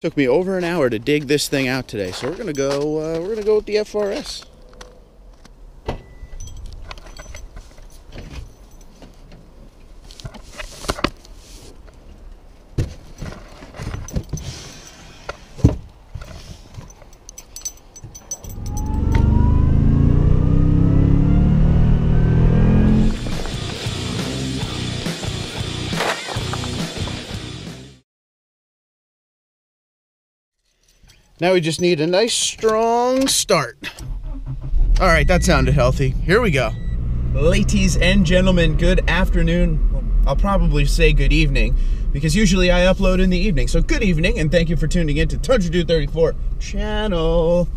Took me over an hour to dig this thing out today, so we're gonna go with the FRS. Now we just need a nice strong start. All right, that sounded healthy. Here we go. Ladies and gentlemen, good afternoon. Well, I'll probably say good evening because usually I upload in the evening. So good evening and thank you for tuning in to Tundra 234 channel.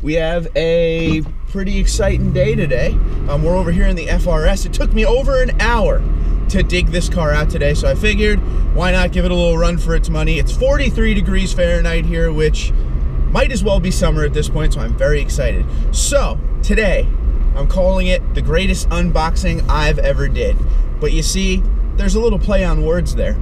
We have a pretty exciting day today. We're over here in the FRS. It took me over an hour to dig this car out today, so I figured why not give it a little run for its money. It's 43 degrees Fahrenheit here, which might as well be summer at this point, so I'm very excited. So, today, I'm calling it the greatest unboxing I've ever did. But you see, there's a little play on words there.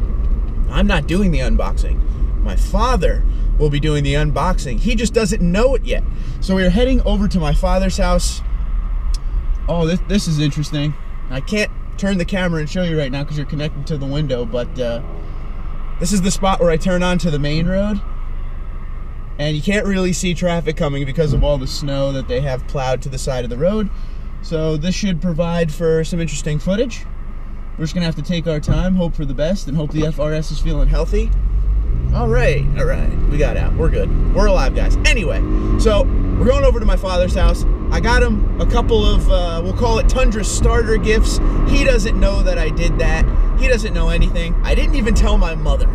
I'm not doing the unboxing. My father will be doing the unboxing. He just doesn't know it yet. So we're heading over to my father's house. Oh, this is interesting. I can't turn the camera and show you right now because you're connected to the window, but this is the spot where I turn onto the main road. And you can't really see traffic coming because of all the snow that they have plowed to the side of the road. So this should provide for some interesting footage. We're just gonna have to take our time, hope for the best, and hope the FRS is feeling healthy. All right, we got out, we're good. We're alive, guys. Anyway, so we're going over to my father's house. I got him a couple of, we'll call it Tundra starter gifts. He doesn't know that I did that. He doesn't know anything. I didn't even tell my mother.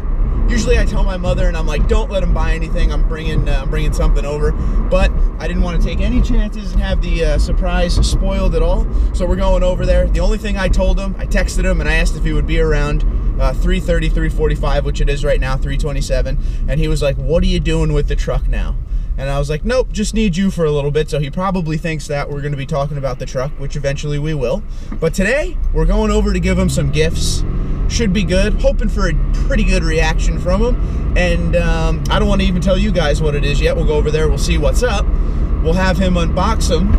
Usually I tell my mother and I'm like, don't let him buy anything. I'm bringing something over. But I didn't want to take any chances and have the surprise spoiled at all. So we're going over there. The only thing I told him, I texted him and I asked if he would be around 3:30, 3:45, which it is right now, 3:27. And he was like, what are you doing with the truck now? And I was like, nope, just need you for a little bit. So he probably thinks that we're going to be talking about the truck, which eventually we will. But today, we're going over to give him some gifts. Should be good. Hoping for a pretty good reaction from him. And I don't want to even tell you guys what it is yet. We'll go over there. We'll see what's up. We'll have him unbox them.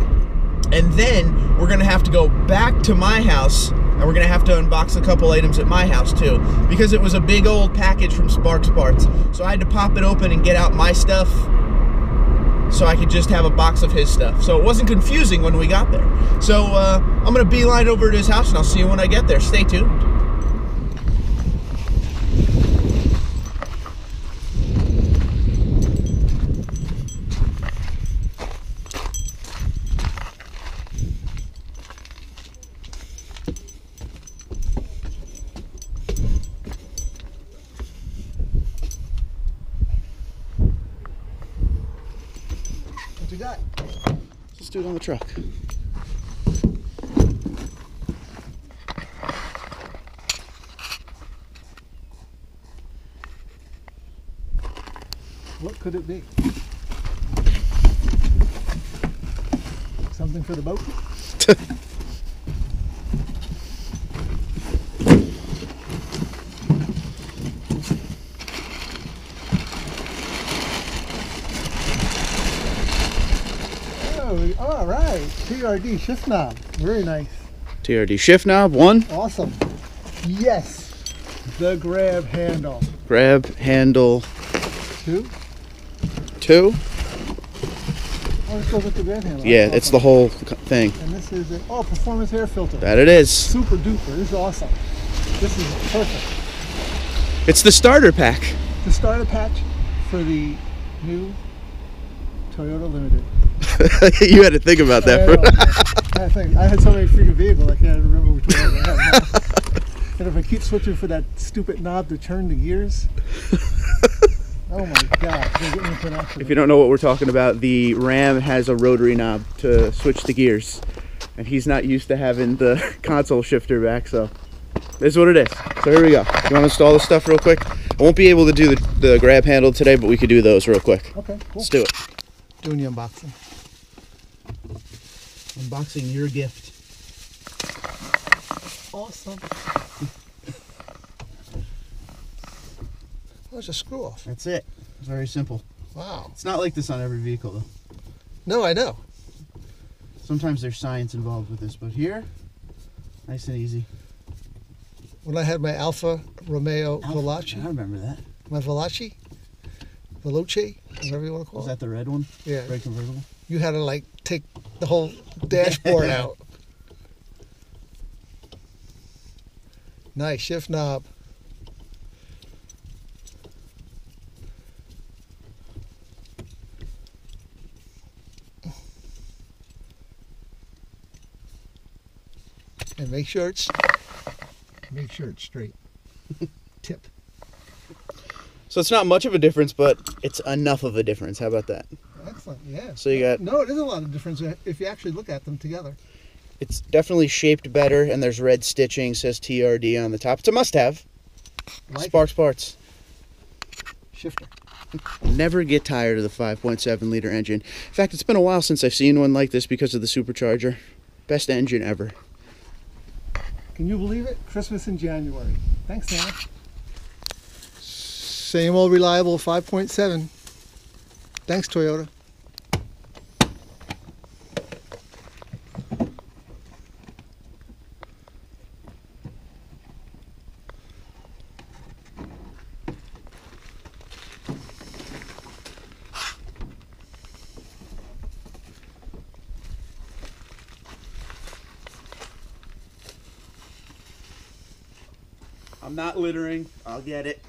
And then we're going to have to go back to my house. And we're going to have to unbox a couple items at my house too. Because it was a big old package from Sparks Parts. So I had to pop it open and get out my stuff, so I could just have a box of his stuff. So it wasn't confusing when we got there. So I'm gonna beeline over to his house and I'll see you when I get there. Stay tuned. What you got? Let's do it on the truck. What could it be? Something for the boat? All right, TRD shift knob, very nice. TRD shift knob, one. Awesome. Yes, the grab handle. Grab handle. Two. Two. Oh, let's go with the grab handle. Yeah, awesome. It's the whole thing. And this is a, performance air filter. That it is. Super duper. This is awesome. This is perfect. It's the starter pack. The starter patch for the new Toyota Limited. You had to think about that. I had so many freaking vehicles I can't remember which one I had. And if I keep switching for that stupid knob to turn the gears, oh my god, it's gonna get me into an accident. If you don't know what we're talking about, the Ram has a rotary knob to switch the gears, and he's not used to having the console shifter back, so this is what it is. So here we go. You want to install this stuff real quick? I won't be able to do the grab handle today, but we could do those real quick. Okay, cool. Let's do it. Doing the unboxing. Unboxing your gift. Awesome. Oh, it's a screw off. That's it. It's very simple. Wow. It's not like this on every vehicle though. No, I know. Sometimes there's science involved with this, but here, nice and easy. When I had my Alfa Romeo Veloce, I remember that. my Veloce, whatever you want to call Was it. that the red one? Yeah. Red convertible? You had to like take the whole dashboard out. Nice shift knob. And make sure it's straight. Tip. So it's not much of a difference, but it's enough of a difference. How about that? Excellent, yeah. So you got... No, it is a lot of difference if you actually look at them together. It's definitely shaped better, and there's red stitching, says TRD on the top. It's a must-have. Like Sparks parts. Shifter. Never get tired of the 5.7 liter engine. In fact, it's been a while since I've seen one like this because of the supercharger. Best engine ever. Can you believe it? Christmas in January. Thanks, Nana. Same old reliable 5.7. Thanks, Toyota. I'm not littering. I'll get it.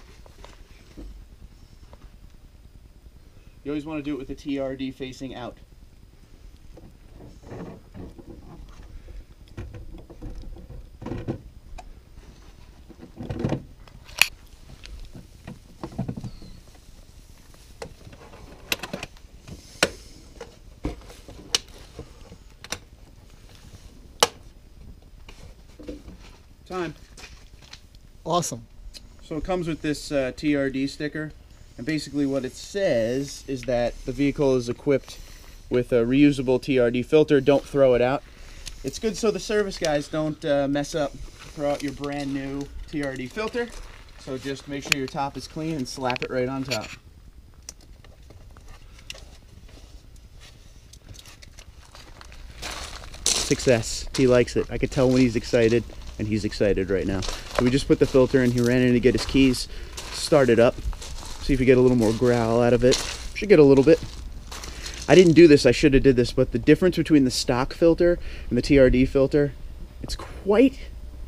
You always want to do it with the TRD facing out. Time. Awesome. So it comes with this TRD sticker, and basically what it says is that the vehicle is equipped with a reusable TRD filter. Don't throw it out. It's good so the service guys don't mess up, throw out your brand new TRD filter. So just make sure your top is clean and slap it right on top. Success. He likes it. I could tell when he's excited, and he's excited right now. So we just put the filter in. He ran in to get his keys, start it up, see if we get a little more growl out of it. Should get a little bit. I didn't do this, I should have did this, but the difference between the stock filter and the TRD filter, it's quite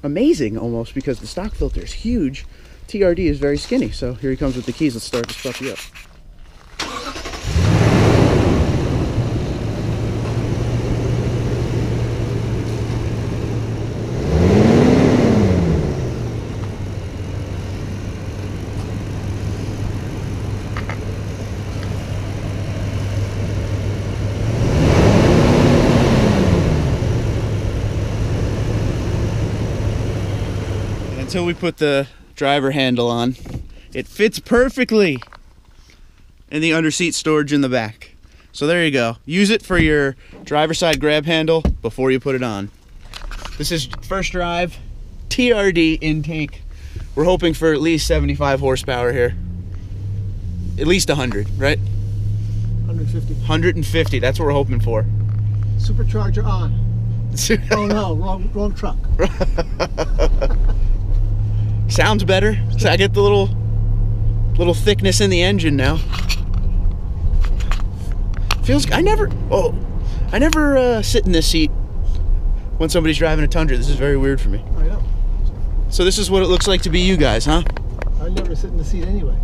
amazing almost, because the stock filter is huge. TRD is very skinny. So here he comes with the keys. Let's start this puppy up. Until we put the driver handle on, it fits perfectly in the underseat storage in the back. So there you go. Use it for your driver side grab handle before you put it on. This is first drive, TRD intake. We're hoping for at least 75 horsepower here. At least 100, right? 150. 150, that's what we're hoping for. Supercharger on. Oh no, wrong truck. Sounds better. So I get the little thickness in the engine now. Feels. I never sit in this seat when somebody's driving a Tundra. This is very weird for me. I know. So this is what it looks like to be you guys, huh? I never sit in the seat anyway.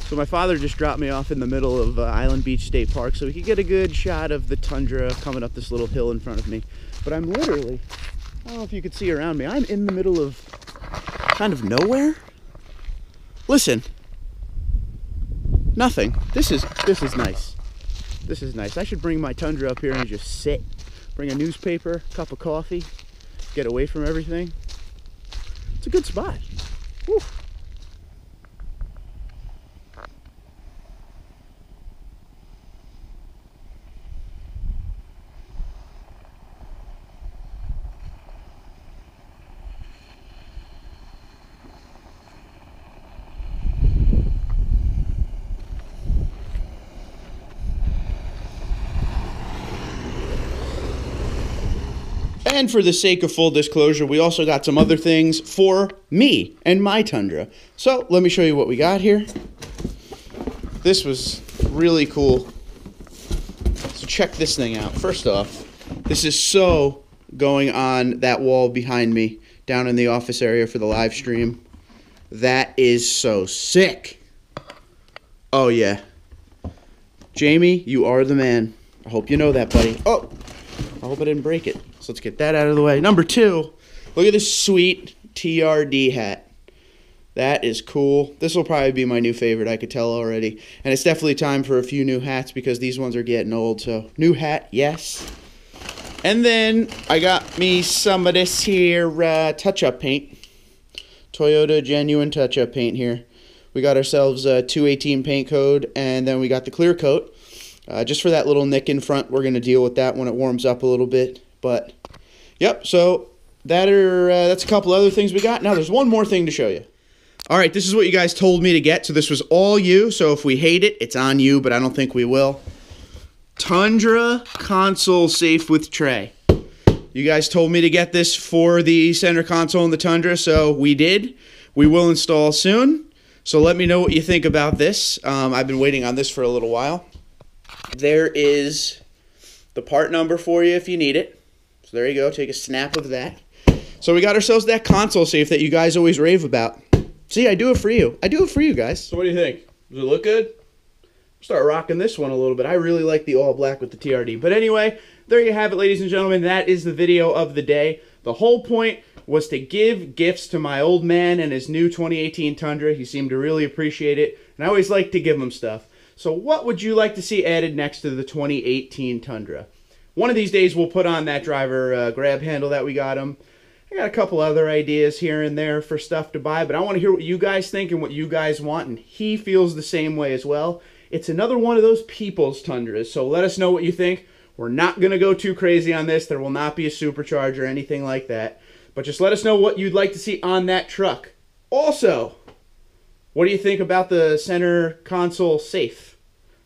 So my father just dropped me off in the middle of Island Beach State Park so we could get a good shot of the Tundra coming up this little hill in front of me. But I'm literally, I don't know if you could see around me, I'm in the middle of kind of nowhere. Listen, nothing. This is nice. This is nice. I should bring my Tundra up here and just sit. Bring a newspaper, cup of coffee, get away from everything. It's a good spot. Woo. And for the sake of full disclosure, we also got some other things for me and my Tundra. So let me show you what we got here. This was really cool. So check this thing out. First off, this is so going on that wall behind me down in the office area for the live stream. That is so sick. Oh yeah. Jamie, you are the man. I hope you know that, buddy. Oh, I hope I didn't break it. So let's get that out of the way. Number 2, look at this sweet TRD hat. That is cool. This will probably be my new favorite, I could tell already. And it's definitely time for a few new hats because these ones are getting old. So new hat, yes. And then I got me some of this here touch-up paint. Toyota Genuine touch-up paint here. We got ourselves a 218 paint code, and then we got the clear coat. Just for that little nick in front, we're going to deal with that when it warms up a little bit. But, yep, so that's a couple other things we got. Now, there's one more thing to show you. All right, this is what you guys told me to get. So this was all you. So if we hate it, it's on you, but I don't think we will. Tundra console safe with tray. You guys told me to get this for the center console in the Tundra, so we did. We will install soon. So let me know what you think about this. I've been waiting on this for a little while. There is the part number for you if you need it. So there you go. Take a snap of that. So we got ourselves that console safe that you guys always rave about. See, I do it for you. I do it for you guys. So what do you think? Does it look good? Start rocking this one a little bit. I really like the all black with the TRD. But anyway, there you have it, ladies and gentlemen. That is the video of the day. The whole point was to give gifts to my old man and his new 2018 Tundra. He seemed to really appreciate it, and I always like to give him stuff. So what would you like to see added next to the 2018 Tundra? One of these days we'll put on that driver grab handle that we got him. I got a couple other ideas here and there for stuff to buy, but I want to hear what you guys think and what you guys want, and he feels the same way as well. It's another one of those people's Tundras, so let us know what you think. We're not going to go too crazy on this. There will not be a supercharger or anything like that. But just let us know what you'd like to see on that truck. Also, what do you think about the center console safe?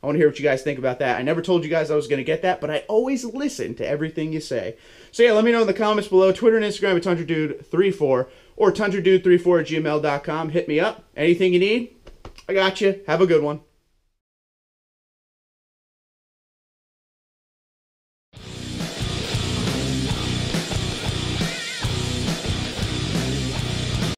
I want to hear what you guys think about that. I never told you guys I was going to get that, but I always listen to everything you say. So yeah, let me know in the comments below. Twitter and Instagram at TundraDude34 or TundraDude34@gmail.com. Hit me up. Anything you need, I got you. Have a good one.